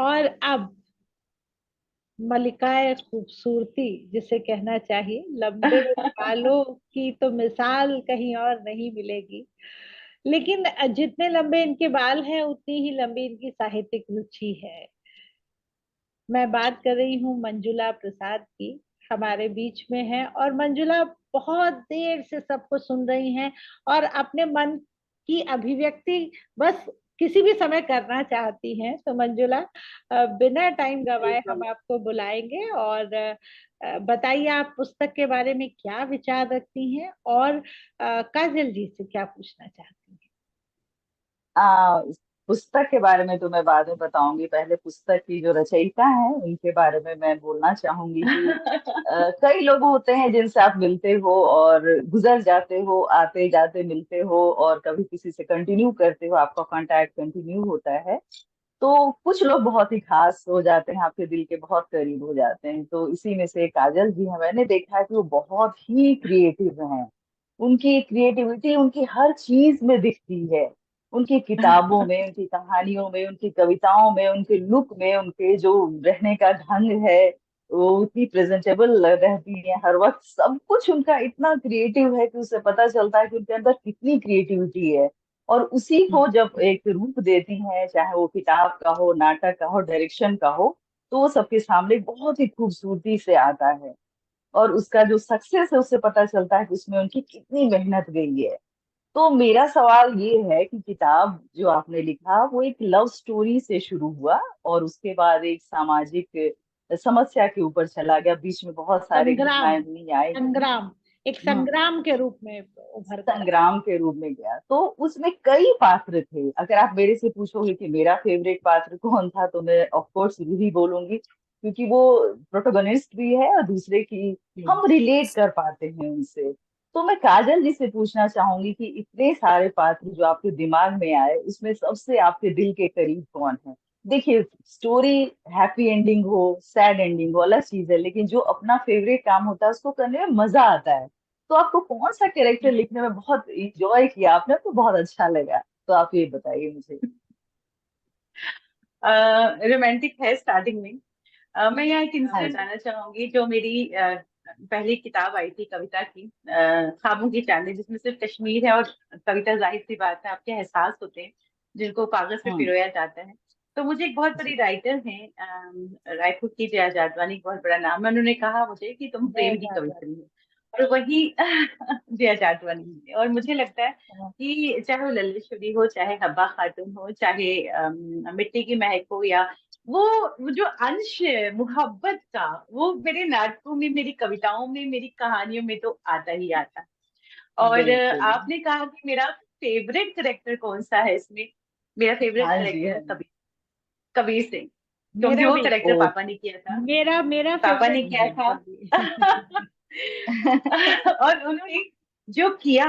और अब मलिकाए खूबसूरती जिसे कहना चाहिए, लंबे बालों की तो मिसाल कहीं और नहीं मिलेगी। लेकिन जितने लंबे इनके बाल हैं उतनी ही लंबी इनकी साहित्यिक रुचि है। मैं बात कर रही हूँ मंजुला प्रसाद की। हमारे बीच में है और मंजुला बहुत देर से सबको सुन रही हैं और अपने मन की अभिव्यक्ति बस किसी भी समय करना चाहती हैं। तो मंजुला, बिना टाइम गवाए हम बिल्कुल। आपको बुलाएंगे और बताइए आप पुस्तक के बारे में क्या विचार रखती हैं और काजल जी से क्या पूछना चाहती हैं। इस पुस्तक के बारे में तो मैं बाद में बताऊंगी। पहले पुस्तक की जो रचयिता है उनके बारे में मैं बोलना चाहूंगी कि कई लोग होते हैं जिनसे आप मिलते हो और गुजर जाते हो, आते जाते मिलते हो, और कभी किसी से कंटिन्यू करते हो, आपका कांटेक्ट कंटिन्यू होता है। तो कुछ लोग बहुत ही खास हो जाते हैं, आपके दिल के बहुत करीब हो जाते हैं। तो इसी में से काजल जी हैं। मैंने देखा है कि वो बहुत ही क्रिएटिव हैं। उनकी क्रिएटिविटी उनकी हर चीज में दिखती है। उनकी किताबों में, उनकी कहानियों में, उनकी कविताओं में, उनके लुक में, उनके जो रहने का ढंग है, वो उतनी प्रेजेंटेबल रहती है हर वक्त। सब कुछ उनका इतना क्रिएटिव है कि उससे पता चलता है कि उनके अंदर कितनी क्रिएटिविटी है। और उसी को जब एक रूप देती हैं, चाहे वो किताब का हो, नाटक का हो, डायरेक्शन का हो, तो वो सबके सामने बहुत ही खूबसूरती से आता है। और उसका जो सक्सेस है उससे पता चलता है कि उसमें उनकी कितनी मेहनत गई है। तो मेरा सवाल ये है कि किताब जो आपने लिखा वो एक लव स्टोरी से शुरू हुआ और उसके बाद एक सामाजिक समस्या के ऊपर चला गया, बीच में बहुत सारे संग्राम, घटनाएं हुई, आए गए। संग्राम, एक संग्राम के रूप में उभर कर आया। संग्राम के रूप में गया। तो उसमें कई पात्र थे। अगर आप मेरे से पूछोगे कि मेरा फेवरेट पात्र कौन था, तो मैं ऑफ कोर्स रूही बोलूंगी, क्योंकि वो प्रोटोगनिस्ट भी है और दूसरे की हम रिलेट कर पाते हैं उनसे। तो मैं काजल जी से पूछना चाहूंगी कि इतने सारे पात्र जो आपके दिमाग में आए, उसमें सबसे आपके दिल के करीब कौन है? देखिए, स्टोरी हैप्पी एंडिंग हो, सैड एंडिंग हो, अलग चीज है, लेकिन जो अपना फेवरेट काम होता है उसको करने में मजा आता है। तो आपको कौन सा कैरेक्टर लिखने में बहुत इंजॉय किया आपने, तो बहुत अच्छा लगा? तो आप ये बताइए मुझे। रोमांटिक है स्टार्टिंग में। मैं यहाँ एक हाँ इंसिडेंट जी। बताना चाहूंगी। जो मेरी पहली किताब आई थी कविता की, ख्वाबों की चांदनी, जिसमें सिर्फ कश्मीर है और कविता, जाहिर सी बात है आपके एहसास होते हैं जिनको कागज पे हम्म। पिरोया जाता है। तो मुझे एक बहुत बड़ी जी। राइटर हैं, रायपुर की जया जादवानी, बहुत बड़ा नाम है। उन्होंने कहा मुझे कि तुम जय प्रेम की जगन्नाथ। कवित्री हो। और वही जया जादवानी। और मुझे लगता है कि चाहे वो लल्लेश्वरी हो, चाहे हब्बा खातून हो, चाहे मिट्टी की महक हो, या वो जो अंश है मोहब्बत का, वो मेरे नाटकों में, मेरी कविताओं में, मेरी कहानियों में तो आता ही आता है। और बिल्कुल। आपने कहा कि मेरा फेवरेट करेक्टर कौन सा है इसमें। मेरा फेवरेट हाँ जी, करेक्टर हाँ है जी। कबीर, कबीर सिंह। क्योंकि मेरा वो भी, करेक्टर ओ। पापा ने किया था। मेरा पापा ने फेवरेट किया था। कैरेक्टर भी। और उन्होंने जो किया,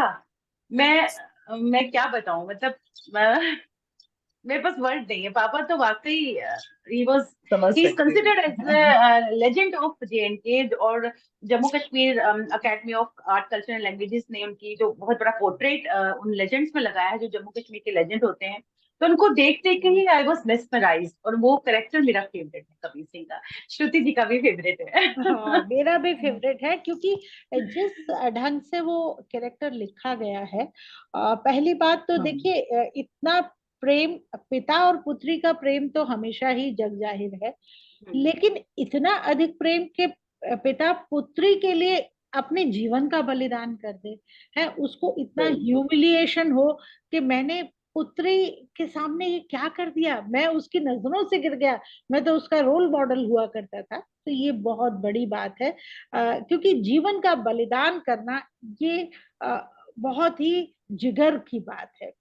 मैं क्या बताऊं, मतलब मेरे पास वर्ड नहीं है। पापा तो वाकई ही वाज समझ ही इज सकते कंसिडर्ड हैं। As legend of JNK. और Jammu Kashmir academy of art culture and languages ने उनकी जो बहुत बड़ा पोर्ट्रेट उन लेजेंड्स में लगाया है, जो जम्मू कश्मीर के लेजेंड होते हैं। तो उनको देख देख के ही आई वाज मेस्मराइज्ड। और वो करेक्टर मेरा फेवरेट है कबीर सिंह का। श्रुति जी का भी फेवरेट है। हाँ, मेरा भी फेवरेट है क्योंकि जिस ढंग से वो कैरेक्टर लिखा गया है। पहली बात तो हम्म। देखिए, इतना प्रेम, पिता और पुत्री का प्रेम तो हमेशा ही जग जाहिर है। लेकिन इतना अधिक प्रेम के पिता पुत्री के लिए अपने जीवन का बलिदान कर दे, है उसको इतना बिल्कुल। ह्यूमिलिएशन हो कि मैंने पुत्री के सामने ये क्या कर दिया, मैं उसकी नजरों से गिर गया, मैं तो उसका रोल मॉडल हुआ करता था। तो ये बहुत बड़ी बात है, क्योंकि जीवन का बलिदान करना ये बहुत ही जिगर की बात है।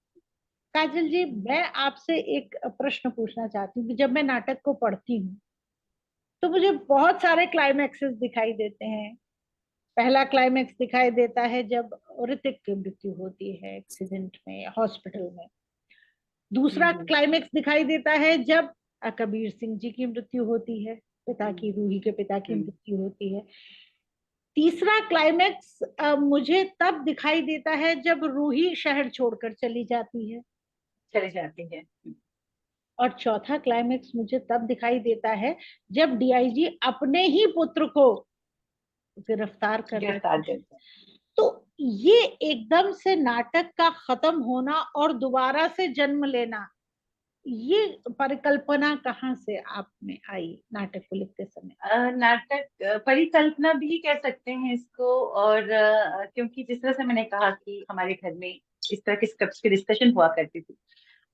काजल जी, मैं आपसे एक प्रश्न पूछना चाहती हूँ कि जब मैं नाटक को पढ़ती हूँ तो मुझे बहुत सारे क्लाइमैक्सेस दिखाई देते हैं। पहला क्लाइमैक्स दिखाई देता है जब ऋतिक की मृत्यु होती है एक्सीडेंट में, हॉस्पिटल में। दूसरा हम्म। क्लाइमैक्स दिखाई देता है जब कबीर सिंह जी की मृत्यु होती है, पिता की, रूही के पिता की हम्म। मृत्यु होती है। तीसरा क्लाइमैक्स मुझे तब दिखाई देता है जब रूही शहर छोड़कर चली जाती है। चले जाते हैं। और चौथा क्लाइमेक्स मुझे तब दिखाई देता है जब डीआईजी अपने ही पुत्र को गिरफ्तार कर लेता गिरफ्तार है। करते हैं। तो ये एकदम से नाटक का खत्म होना और दोबारा से जन्म लेना, ये परिकल्पना कहाँ से आप में आई नाटक को लिखते समय? नाटक परिकल्पना भी कह सकते हैं इसको। और क्योंकि जिस तरह से मैंने कहा कि हमारे घर में इस तरह के स्क्रिप्ट की डिस्कशन हुआ करती थी,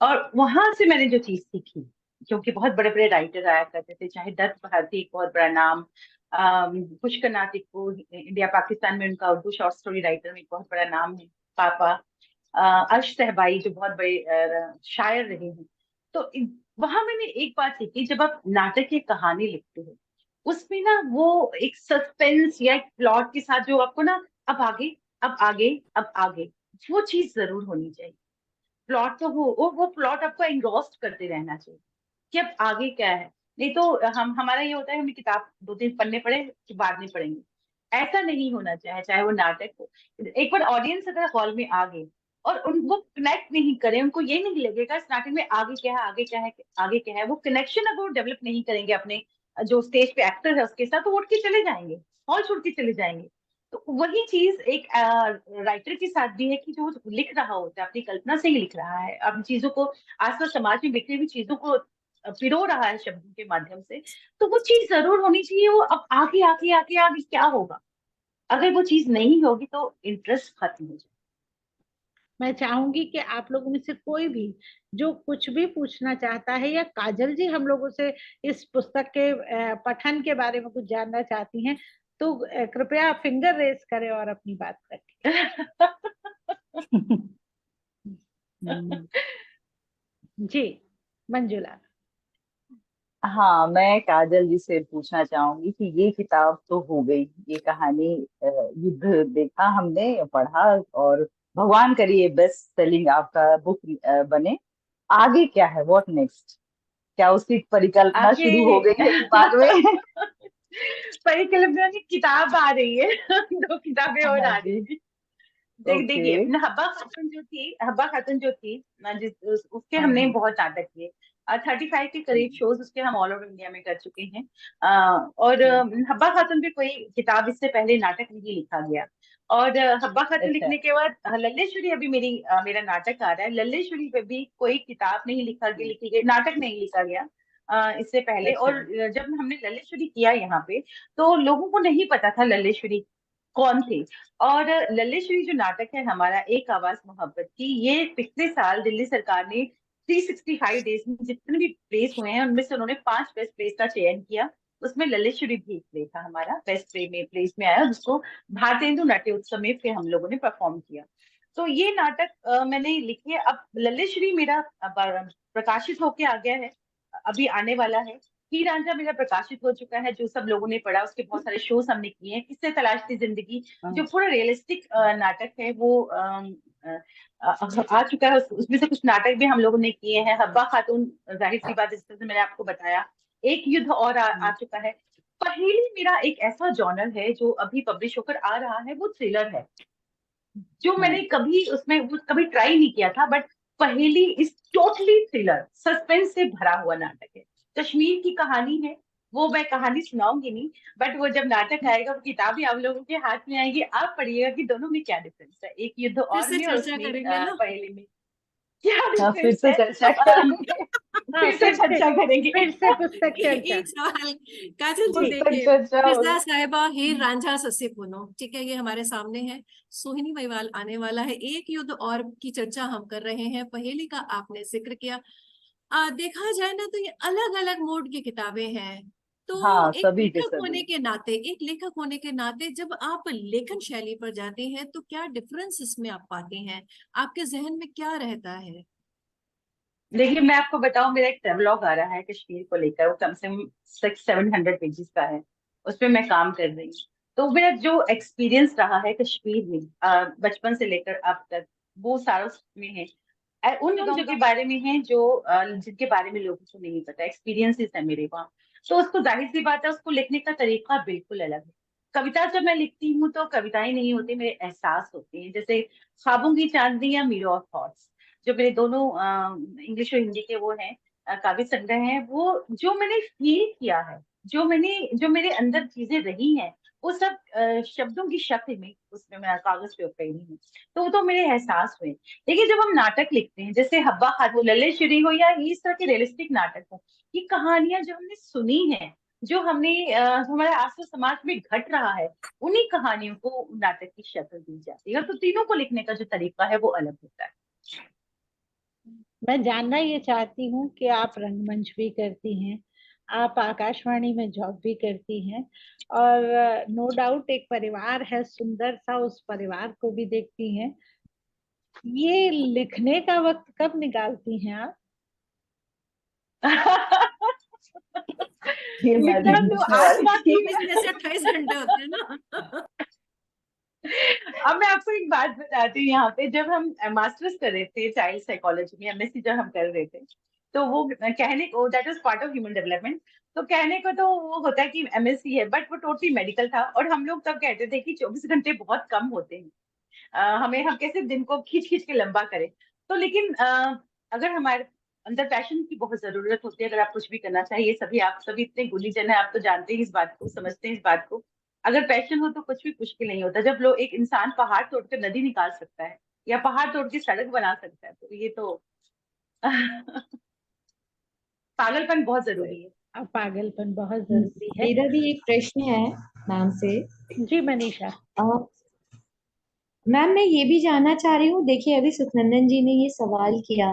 और वहां से मैंने जो चीज सीखी, क्योंकि बहुत बड़े बड़े राइटर आया करते थे, चाहे दत्त भारती एक बहुत बड़ा नाम, पुष्कर नाथ को इंडिया पाकिस्तान में उनका उर्दू शॉर्ट स्टोरी राइटर में एक बहुत बड़ा नाम है, पापा अर्श सहबाई जो बहुत बड़े शायर रहे हैं। तो वहां मैंने एक बात सीखी, जब आप नाटक की कहानी लिखते हो उसमें ना वो एक सस्पेंस या एक प्लॉट के साथ जो आपको ना अब आगे, अब आगे, अब आगे, वो चीज जरूर होनी चाहिए। प्लॉट तो वो प्लॉट आपको एंग्रॉस्ड करते रहना चाहिए कि अब आगे क्या है। नहीं तो हमारा ये होता है, हमने किताब 2-3 पन्ने पढ़े कि बाद में पढ़ेंगे, ऐसा नहीं होना चाहिए। चाहे वो नाटक हो, एक बार ऑडियंस अगर हॉल में आ गई और उनको कनेक्ट नहीं करे, उनको ये नहीं लगेगा इस नाटक में आगे क्या है, आगे क्या है, आगे क्या है, वो कनेक्शन अगर वो डेवलप नहीं करेंगे अपने जो स्टेज पे एक्टर है उसके साथ, तो वो उठ के चले जाएंगे, हॉल छोड़ के चले जाएंगे। तो वही चीज एक राइटर के साथ भी है कि जो लिख रहा होता है अपनी कल्पना से ही लिख रहा है, अपनी चीजों को आसपास समाज में बिखरी हुई चीजों को पिरो रहा है शब्दों के माध्यम से, तो वो चीज जरूर होनी चाहिए। वो अब आगे आगे आगे आगे क्या होगा, अगर वो चीज नहीं होगी तो इंटरेस्ट खत्म हो जाए। मैं चाहूंगी कि आप लोगों में से कोई भी जो कुछ भी पूछना चाहता है, या काजल जी हम लोगों से इस पुस्तक के पठन के बारे में कुछ जानना चाहती हैं, तो कृपया फिंगर रेस करें और अपनी बात रखें। जी, मंजुला। हाँ, मैं काजल जी से पूछना चाहूंगी कि ये किताब तो हो गई, ये कहानी युद्ध देखा हमने, पढ़ा, और भगवान करिए बेस्ट सेलिंग आपका बुक बने। आगे क्या है, व्हाट नेक्स्ट? क्या उसकी परिकल्पना आगे शुरू हो गई है दिमाग में? परिकल्पना की किताब आ रही है। 2 किताबें और हाँ आ जी। रही है। देखिए, ओके। हब्बा खातून जो थी उसके हाँ हमने हाँ। बहुत नाटक किए। 35 के करीब शोज उसके हम ऑल ओवर इंडिया में कर चुके हैं। और हब्बा खातून पे कोई किताब इससे पहले नाटक नहीं लिखा गया। और हब्बा खातून अच्छा। लिखने के बाद लल्लेश्वरी अभी मेरा नाटक आ रहा है। लल्लेश्वरी पे भी कोई किताब नहीं लिखी गई, नाटक नहीं लिखा गया इससे पहले। अच्छा। और जब हमने लल्लेश्वरी किया यहाँ पे, तो लोगों को नहीं पता था लल्लेश्वरी कौन थे। और लल्लेश्वरी जो नाटक है हमारा, एक आवाज मोहब्बत की, ये पिछले साल दिल्ली सरकार ने 365 डेज में जितने भी प्लेस हुए हैं उनमें से उन्होंने 5 बेस्ट प्लेस का चयन किया। उसमें लल्लेश्वरी भी एक प्ले था हमारा, बेस्ट प्ले में प्लेस में आया, जिसको भारतेंदु नाट्य उत्सव में फिर हम लोगों ने परफॉर्म किया। तो ये नाटक मैंने लिखी है। अब लल्लेश्वरी मेरा प्रकाशित होके आ गया है, अभी आने वाला है। हीर रांझा मेरा प्रकाशित हो चुका है, जो सब लोगों ने पढ़ा, उसके बहुत सारे शोज हमने किए हैं। किससे तलाशती जिंदगी जो हाँ। पूरा रियलिस्टिक नाटक है, वो आ चुका है। उसमें से कुछ नाटक भी हम लोगों ने किए हैं। हब्बा खातून, जाहिर सी बात, जिस तरह से मैंने आपको बताया। एक युद्ध और आ चुका है। पहेली मेरा एक ऐसा जॉनर है जो अभी पब्लिश होकर आ रहा है, वो थ्रिलर है, जो मैंने हाँ। कभी उसमें वो कभी ट्राई नहीं किया था। बट पहेली इज टोटली थ्रिलर, सस्पेंस से भरा हुआ नाटक है। कश्मीर की कहानी है, वो मैं कहानी सुनाऊंगी नहीं, बट वो जब नाटक आएगा, वो किताब भी आप लोगों के हाथ में आएगी, आप पढ़िएगा कि दोनों में क्या डिफरेंस है, एक युद्ध फिर और से में और चर्चा उसमें करेंगे ना। पहेली में क्या हाँ, फिर डिफरेंस से है। चर्चा करेंगे। हाँ, फिर से चर्चा करेंगे। फिर से पुस्तक चर्चा। एक सवाल, काजल जी जी। पुस्तक देखिए, चर्चा मिर्जा होगी। साहिबा हीर रांझा सस्सी पुनो, ठीक है, ये हमारे सामने है। सोहिनी महिवाल आने वाला है, एक युद्ध और की चर्चा हम कर रहे हैं, पहेली का आपने जिक्र किया। देखा जाए ना तो ये अलग अलग मोड की किताबें हैं। तो हाँ, एक सभी के लेखक सभी। होने के नाते, एक लेखक होने के नाते जब आप लेखन शैली पर जाते हैं तो क्या डिफरेंस इसमें आप पाते हैं, आपके जहन में क्या रहता है? देखिए, मैं आपको बताऊं, मेरा एक ट्रेवलॉग आ रहा है कश्मीर को लेकर, वो कम से कम 600-700 पेजेस का है। उसपे मैं काम कर रही हूँ। तो मेरा जो एक्सपीरियंस रहा है कश्मीर में बचपन से लेकर अब तक, वो सारा उसमें है। उन जगहों के बारे में है जो जिनके बारे में लोगों को नहीं पता, एक्सपीरियंसेस है मेरे वहाँ। तो उसको जाहिर सी बात है, उसको लिखने का तरीका बिल्कुल अलग है। कविता जब मैं लिखती हूँ तो कविताएं नहीं होती, मेरे एहसास होते हैं। जैसे ख्वाबों की चांदनी या मीरो ऑफ थॉट्स, जो मेरे दोनों इंग्लिश और हिंदी के वो हैं, काव्य संग्रह है, वो जो मैंने फील किया है, जो मेरे अंदर चीजें रही हैं, वो सब शब्दों की शक्ल में उसमें मैं कागज पे उतारी हूँ। तो वो तो मेरे एहसास हुए। देखिए, जब हम नाटक लिखते हैं, जैसे हब्बा खातून, ललित श्री हो या इस तरह के रियलिस्टिक नाटक हो, ये कहानियां जो हमने सुनी है, जो हमने हमारे आसपास समाज में घट रहा है, उन्हीं कहानियों को नाटक की शक्ल दी जाती है। तो तीनों को लिखने का जो तरीका है वो अलग होता है। मैं जानना ये चाहती हूँ कि आप रंगमंच भी करती हैं, आप आकाशवाणी में जॉब भी करती हैं, और नो डाउट एक परिवार है सुंदर सा, उस परिवार को भी देखती हैं। ये लिखने का वक्त कब निकालती हैं आप? ये मैं भी लिखना तो पूछने वाली आत्मा थी। की 24 में से 28 घंटे होते हैं ना। अब मैं आपको एक बात बताती हूँ। यहाँ पे जब हम मास्टर्स कर रहे थे चाइल्ड साइकोलॉजी में, एमएससी जब हम कर रहे थे, तो वो कहने को, that was part of human development, तो कहने को तो वो होता है कि एमएससी है, बट वो टोटली मेडिकल था। और हम लोग तब कहते थे कि 24 घंटे बहुत कम होते हैं, हम कैसे दिन को खींच खींच के लंबा करें। तो लेकिन अगर हमारे अंदर पैशन की बहुत जरूरत होती है, अगर आप कुछ भी करना चाहिए, सभी आप सभी इतने गुलीजन है, आप तो जानते हैं इस बात को, समझते हैं इस बात को। अगर पैशन हो तो कुछ भी मुश्किल नहीं होता। जब लोग, एक इंसान पहाड़ तोड़कर नदी निकाल सकता है या पहाड़ तोड़ के सड़क बना सकता है, तो ये तो पागलपन बहुत जरूरी है। अब पागलपन बहुत जरूरी है। मेरा भी एक प्रश्न है मैम से। जी मनीषा। अ, मैम, मैं ये भी जानना चाह रही हूँ, देखिए अभी सुखनंदन जी ने ये सवाल किया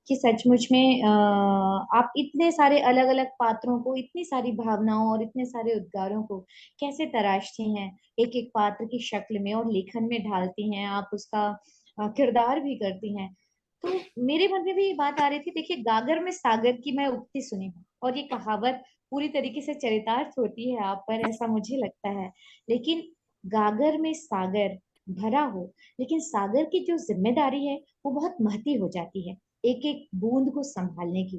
कि सचमुच में आप इतने सारे अलग अलग पात्रों को, इतनी सारी भावनाओं और इतने सारे उद्गारों को कैसे तराशती हैं एक एक पात्र की शक्ल में और लेखन में ढालती हैं, आप उसका किरदार भी करती हैं। तो मेरे मन में भी ये बात आ रही थी, देखिए गागर में सागर की मैं उक्ति सुनी हूँ और ये कहावत पूरी तरीके से चरितार्थ होती है आप पर, ऐसा मुझे लगता है। लेकिन गागर में सागर भरा हो, लेकिन सागर की जो जिम्मेदारी है वो बहुत महती हो जाती है एक एक बूंद को संभालने की।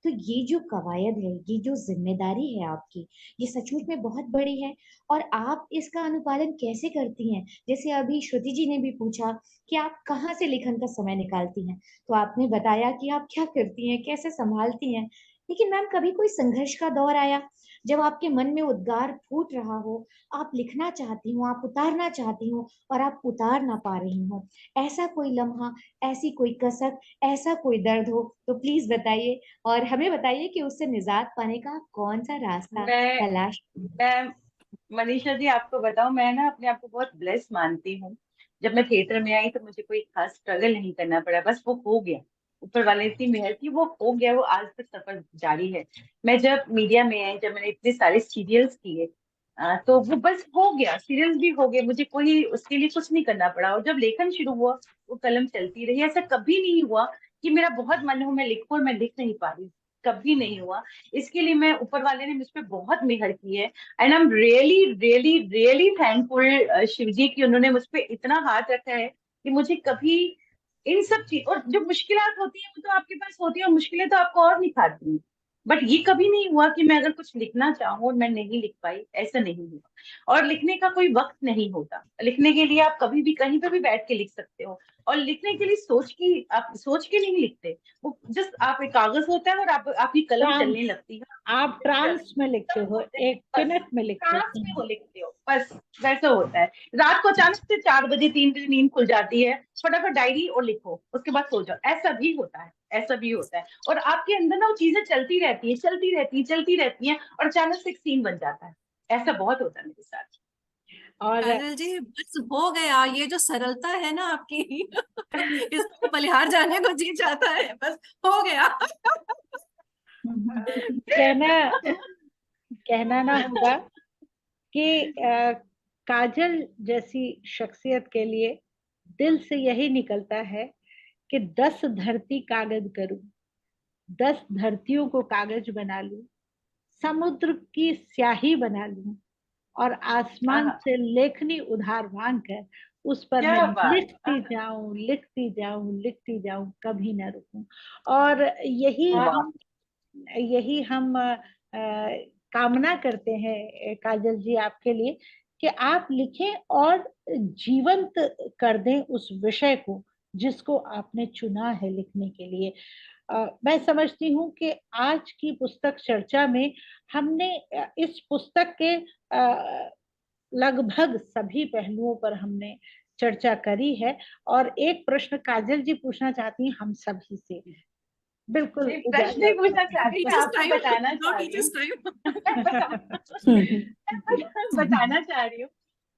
तो ये जो कवायद है, ये जो जिम्मेदारी है आपकी, ये सचमुच में बहुत बड़ी है। और आप इसका अनुपालन कैसे करती हैं? जैसे अभी श्रुति जी ने भी पूछा कि आप कहाँ से लेखन का समय निकालती हैं, तो आपने बताया कि आप क्या करती हैं, कैसे संभालती हैं। लेकिन मैम, कभी कोई संघर्ष का दौर आया जब आपके मन में उद्गार फूट रहा हो, आप लिखना चाहती हो, आप उतारना चाहती हो और आप उतार ना पा रही हो, ऐसा कोई लम्हा, ऐसी कोई कसक, ऐसा कोई दर्द हो तो प्लीज बताइए और हमें बताइए कि उससे निजात पाने का कौन सा रास्ता मैं तलाश। मैं मनीषा जी आपको बताऊं, मैं ना अपने आप को बहुत ब्लेस मानती हूँ। जब मैं थिएटर में आई तो मुझे कोई खास स्ट्रगल नहीं करना पड़ा, बस वो हो गया। ऊपर वाले ने इतनी मेहर की, वो हो गया, वो आज तक सफर जारी है। मैं जब मीडिया में आई, जब मैंने इतने सारे सीरियल्स किए, तो वो बस हो गया, सीरियल्स भी हो गए, मुझे कोई उसके लिए कुछ नहीं करना पड़ा। और जब लेखन शुरू हुआ, वो कलम चलती रही। ऐसा कभी नहीं हुआ कि मेरा बहुत मन हो मैं लिखूं और मैं लिख नहीं पा रही, कभी नहीं हुआ। इसके लिए मैं, ऊपर वाले ने मुझ पर बहुत मेहर की है। And I am really really really thankful Shiv ji की उन्होंने मुझ पे इतना हाथ रखा है कि मुझे कभी इन सब चीज, और जो मुश्किलात होती है वो तो आपके पास होती है, और मुश्किलें तो आपको और निखारती हैं। बट ये कभी नहीं हुआ कि मैं अगर कुछ लिखना चाहूँ और मैं नहीं लिख पाई, ऐसा नहीं हुआ। और लिखने का कोई वक्त नहीं होता, लिखने के लिए आप कभी भी कहीं पे भी बैठ के लिख सकते हो। और लिखने के लिए आप सोच के नहीं लिखते, वो जस्ट आप, एक कागज होता है और आपकी कलम चलने ट्रांस, लगती है। आप ट्रांस में लिखते हो, एक बस मिनट में लिख सांस देते में हैं। वो लिखते हो, बस वैसा होता है। रात को अचानक से 4 बजे 3 बजे नींद खुल जाती है, फटाफट डायरी और लिखो, उसके बाद सो जाओ, ऐसा भी होता है, ऐसा भी होता है। और आपके अंदर ना वो चीजें चलती रहती है, चलती रहती है, चलती रहती हैं, और अचानक से एक सीन बन जाता है। ऐसा बहुत होता है मेरे साथ। और काजल जी, बस हो गया, ये जो सरलता है ना आपकी इसको बलिहार जाने को जी चाहता है, बस हो गया। कहना कहना ना होगा कि काजल जैसी शख्सियत के लिए दिल से यही निकलता है कि 10 धरती कागज करूं, 10 धरतियों को कागज बना लूं, समुद्र की स्याही बना लूं, और आसमान हाँ, से लेखनी उधार मांग कर उस पर मैं क्या बात। लिखती जाऊं, लिखती जाऊं, लिखती जाऊं, कभी ना रुकूं। और वाह। यही हम कामना करते हैं काजल जी आपके लिए, कि आप लिखें और जीवंत कर दें उस विषय को जिसको आपने चुना है लिखने के लिए। मैं समझती हूँ कि आज की पुस्तक चर्चा में हमने इस पुस्तक के लगभग सभी पहलुओं पर हमने चर्चा करी है। और एक प्रश्न काजल जी पूछना चाहती हैं हम सभी से, बिल्कुल प्रश्न नहीं पूछना चाहती, मैं आपको बताना चाह रही हूँ बताना चाह रही हूँ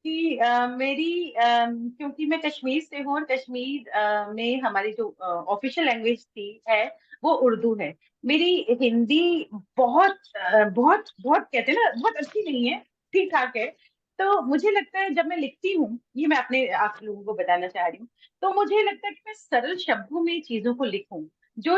कि मेरी क्योंकि मैं कश्मीर से हूँ और कश्मीर में हमारी जो ऑफिशियल लैंग्वेज थी है वो उर्दू है। मेरी हिंदी बहुत बहुत बहुत कहते हैं ना बहुत अच्छी नहीं है, ठीक ठाक है। तो मुझे लगता है जब मैं लिखती हूँ, ये मैं अपने आप लोगों को बताना चाह रही हूँ, तो मुझे लगता है कि मैं सरल शब्दों में चीजों को लिखूं, जो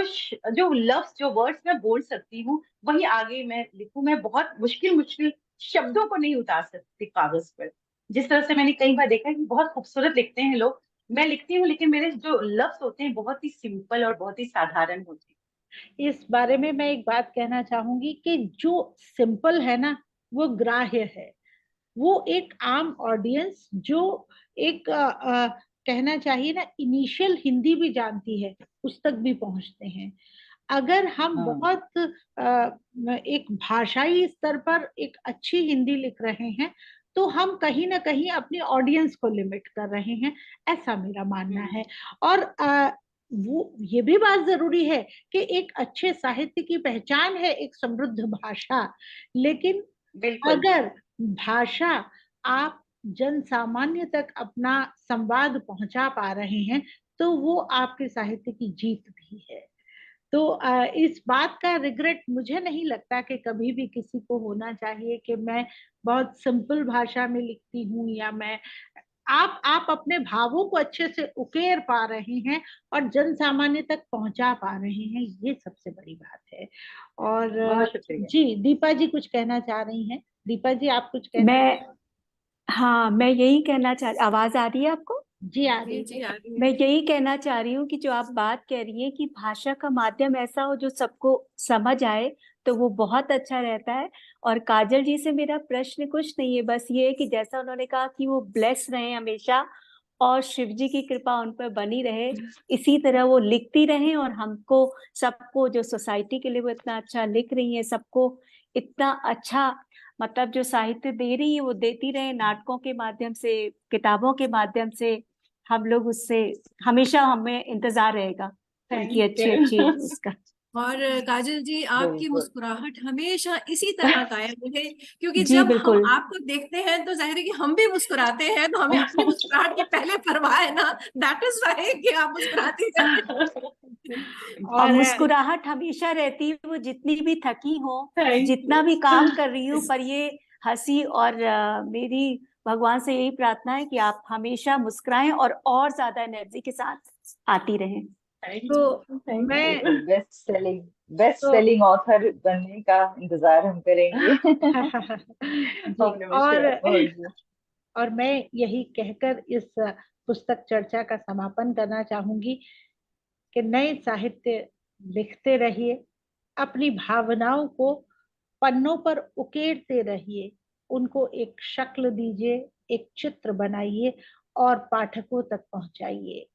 लफ्ज जो वर्ड्स मैं बोल सकती हूँ वही आगे मैं लिखूं। मैं बहुत मुश्किल मुश्किल शब्दों को नहीं उतार सकती कागज पर। जिस तरह से मैंने कई बार देखा है कि बहुत खूबसूरत लिखते हैं लोग, मैं लिखती हूँ लेकिन मेरे जो लफ्ज होते हैं बहुत ही सिंपल और बहुत ही साधारण होते हैं। इस बारे में मैं एक बात कहना चाहूंगी कि जो सिंपल है ना वो ग्राह्य है। वो एक आम ऑडियंस जो एक कहना चाहिए ना इनिशियल हिंदी भी जानती है उस तक भी पहुंचते हैं। अगर हम बहुत एक भाषाई स्तर पर एक अच्छी हिंदी लिख रहे हैं तो हम कहीं ना कहीं अपनी ऑडियंस को लिमिट कर रहे हैं, ऐसा मेरा मानना है। और वो ये भी बात जरूरी है कि एक अच्छे साहित्य की पहचान है एक समृद्ध भाषा, लेकिन बिल्कुल अगर भाषा आप जन सामान्य तक अपना संवाद पहुंचा पा रहे हैं तो वो आपके साहित्य की जीत भी है। तो इस बात का रिग्रेट मुझे नहीं लगता कि कभी भी किसी को होना चाहिए कि मैं बहुत सिंपल भाषा में लिखती हूँ या मैं आप अपने भावों को अच्छे से उकेर पा रहे हैं और जन सामान्य तक पहुंचा पा रहे हैं, ये सबसे बड़ी बात है। और बहुत शुक्रिया। जी दीपा जी कुछ कहना चाह रही हैं। दीपा जी आप कुछ कहना? मैं यही कहना चाह, आवाज आ रही है आपको? जी आ रही जी आ रही है। मैं यही कहना चाह रही हूँ कि जो आप बात कह रही हैं कि भाषा का माध्यम ऐसा हो जो सबको समझ आए तो वो बहुत अच्छा रहता है। और काजल जी से मेरा प्रश्न कुछ नहीं है, बस ये है कि जैसा उन्होंने कहा कि वो ब्लेस रहे हमेशा और शिव जी की कृपा उन पर बनी रहे, इसी तरह वो लिखती रहें और हमको सबको जो सोसाइटी के लिए वो इतना अच्छा लिख रही है, सबको इतना अच्छा मतलब जो साहित्य दे रही है वो देती रहे, नाटकों के माध्यम से, किताबों के माध्यम से। हम लोग उससे हमेशा हमें इंतजार रहेगा उनकी अच्छी उसका। और काजल जी आपकी बिल्कुल। मुस्कुराहट हमेशा इसी तरह कायम रहे, क्योंकि जी जब हम बिल्कुल। आपको देखते हैं तो जाहिर है कि हम भी मुस्कुराते हैं, तो हमें अपनी मुस्कुराहट की पहले परवाह है ना, दैट इज व्हाई कि आप मुस्कुराती हैं। और मुस्कुराहट हमेशा रहती है, वो जितनी भी थकी हो, जितना भी काम कर रही हूँ, पर ये हंसी और मेरी भगवान से यही प्रार्थना है कि आप हमेशा मुस्कुराएं और ज्यादा एनर्जी के साथ आती रहें। तो मैं बेस्ट सेलिंग ऑथर बनने का इंतजार हम करेंगे। जी, और मैं यही कहकर इस पुस्तक चर्चा का समापन करना चाहूंगी कि नए साहित्य लिखते रहिए, अपनी भावनाओं को पन्नों पर उकेरते रहिए, उनको एक शक्ल दीजिए, एक चित्र बनाइए और पाठकों तक पहुंचाइए।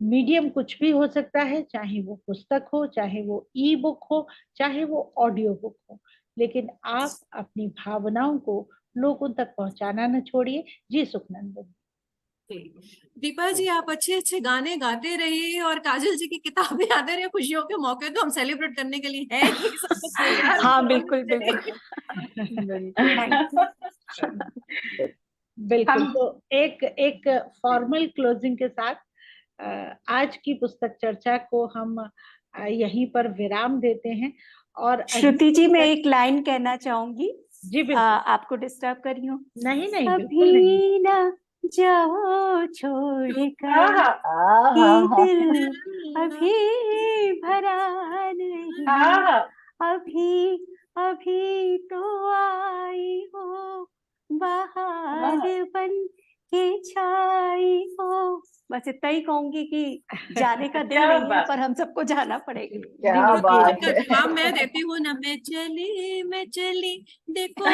मीडियम कुछ भी हो सकता है, चाहे वो पुस्तक हो, चाहे वो ई बुक हो, चाहे वो ऑडियो बुक हो, लेकिन आप अपनी भावनाओं को लोगों तक पहुंचाना न छोड़िए। जी सुखनंदन। दीपा जी आप अच्छे अच्छे गाने गाते रहिए और काजल जी की किताबें आते रहे, खुशियों के मौके तो हम सेलिब्रेट करने के लिए हैं ही सब। हाँ बिल्कुल बिल्कुल बिल्कुल। तो एक फॉर्मल क्लोजिंग के साथ आज की पुस्तक चर्चा को हम यहीं पर विराम देते हैं। और श्रुति जी मैं एक लाइन कहना चाहूंगी। जी बिल्कुल। आपको डिस्टर्ब कर रही हूँ? नहीं नहीं बिल्कुल नहीं। अभी ना जाओ छोड़कर कि दिल अभी भरा नहीं, अभी अभी तो आई हो बाहर बन के छाई हो। बस इतना ही कहूंगी कि जाने का दिल नहीं है पर हम सबको जाना पड़ेगा। क्या बात है। जवाब मैं देती हूँ ना, मैं चली देखो